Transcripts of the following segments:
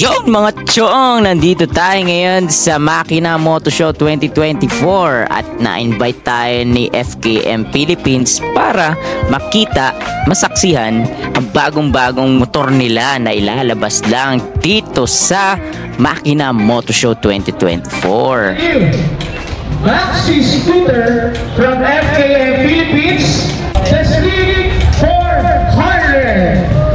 Yung mga chong, nandito tayo ngayon sa Makina Moto Show 2024 at na-invite tayo ni FKM Philippines para makita, masaksihan ang bagong-bagong motor nila na ilalabas lang dito sa Makina Moto Show 2024. Maxi Scooter from FKM Philippines, the Sleek 400.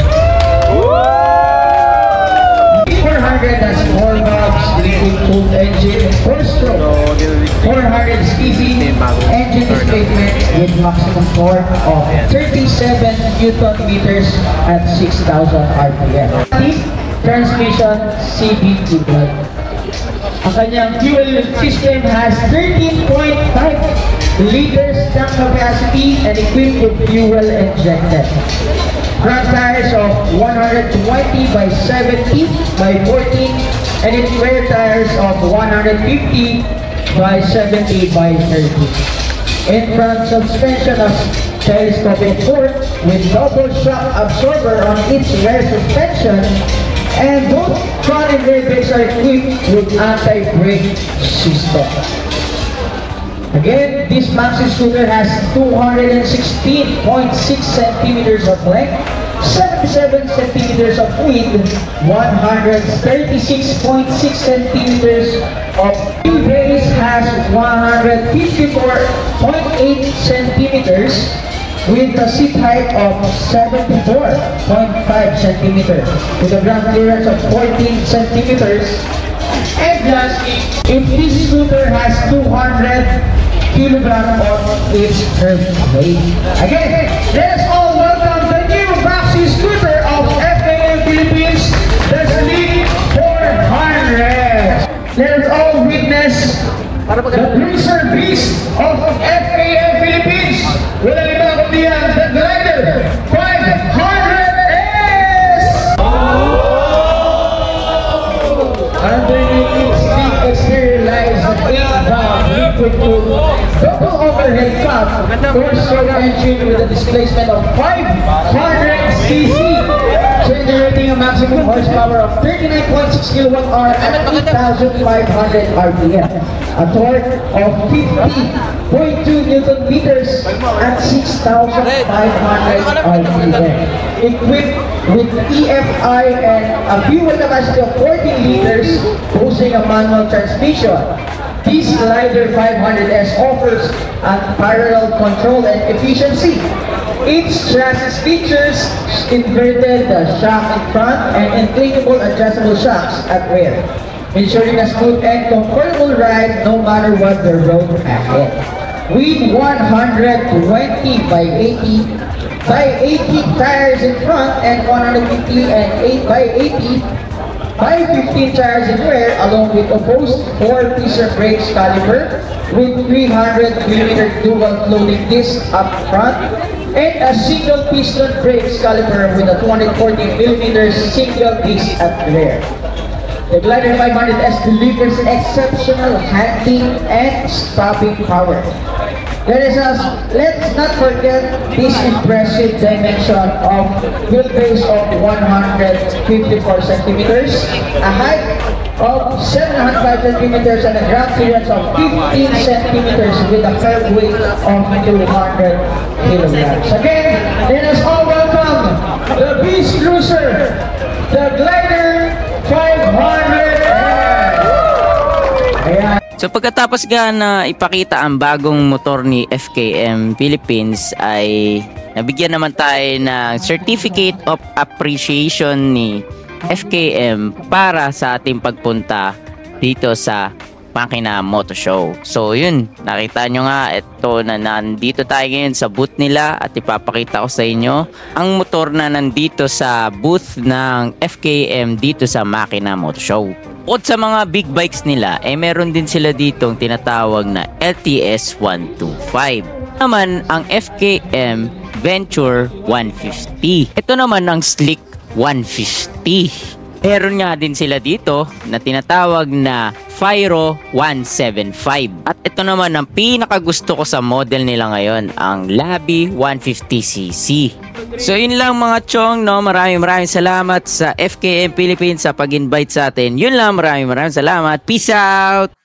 400 has 4 knobs, liquid-cooled engine, 4-stroke, 400 speedy, engine displacement with maximum torque of 37 Newton meters at 6,000 RPM. Transmission CVT. Ang kanyang fuel system has 13.5 liters tank capacity and equipped with fuel injected. Front tires of 120 by 70 by 14 and its rear tires of 150 by 70 by 30. In front, suspension of telescopic fork with double shock absorber on its rear suspension, and both front and rear brakes are equipped with anti-brake system. Again, this Maxi Scooter has 216.6 centimeters of length, 77 centimeters of width, 136.6 centimeters of wheelbase, has 154.8 centimeters with a seat height of 74.5 centimeters, with a ground clearance of 14 centimeters. And lastly, if this scooter has 200 kilograms of its curb weight. Again, let us all welcome the new Maxi Scooter of FKM Philippines, the Sleek 400. Let us all witness the cruiser beast of FKM Philippines. Wala iba kundi yan, the Glider 500S! Underneath its sleek exterior lies an 8-valve liquid-cooled double overhead cup, 4-stroke engine with a displacement of 500 cc, generating a maximum horsepower of 39.6 kWh at 8,500 RPM, a torque of 50.2 Newton meters at 6,500 RPM, equipped with EFI and a fuel capacity of 14 liters, boasting a manual transmission. This Glider 500S offers unparalleled control and efficiency. Its chassis features inverted shock in front and inflatable adjustable shocks at rear, ensuring a smooth and comfortable ride no matter what the road ahead. With 120 by 80 tires in front and 150 and 8 by 80 by 15 tires in rear, along with opposed 4-piston brakes caliper with 300mm dual floating disc up front and a single piston brakes caliper with a 240mm single disc at rear. The Glider 500S delivers exceptional handling and stopping power. Let's not forget this impressive dimension of wheelbase of 154 centimeters, a height of 705 centimeters, and a ground clearance of 15 centimeters with a curb weight of 200 kilograms. Again, let us all welcome the Beast Cruiser, the Glider 500. So pagkatapos nga na ipakita ang bagong motor ni FKM Philippines, ay nabigyan naman tayo ng Certificate of Appreciation ni FKM para sa ating pagpunta dito sa Makina Moto Show. So yun, nakita nyo nga, ito na nandito tayo ngayon sa booth nila at ipapakita ko sa inyo ang motor na nandito sa booth ng FKM dito sa Makina Moto Show. Bukod sa mga big bikes nila, meron din sila ditong tinatawag na LTS 125. Naman ang FKM Venture 150. Ito naman ang Sleek 150. Meron nga din sila dito na tinatawag na Fyro 175. At ito naman ang pinakagusto ko sa model nila ngayon, ang Labi 150cc. So yun lang mga chong, no? Maraming salamat sa FKM Philippines sa pag-invite sa atin. Yun lang, maraming salamat. Peace out!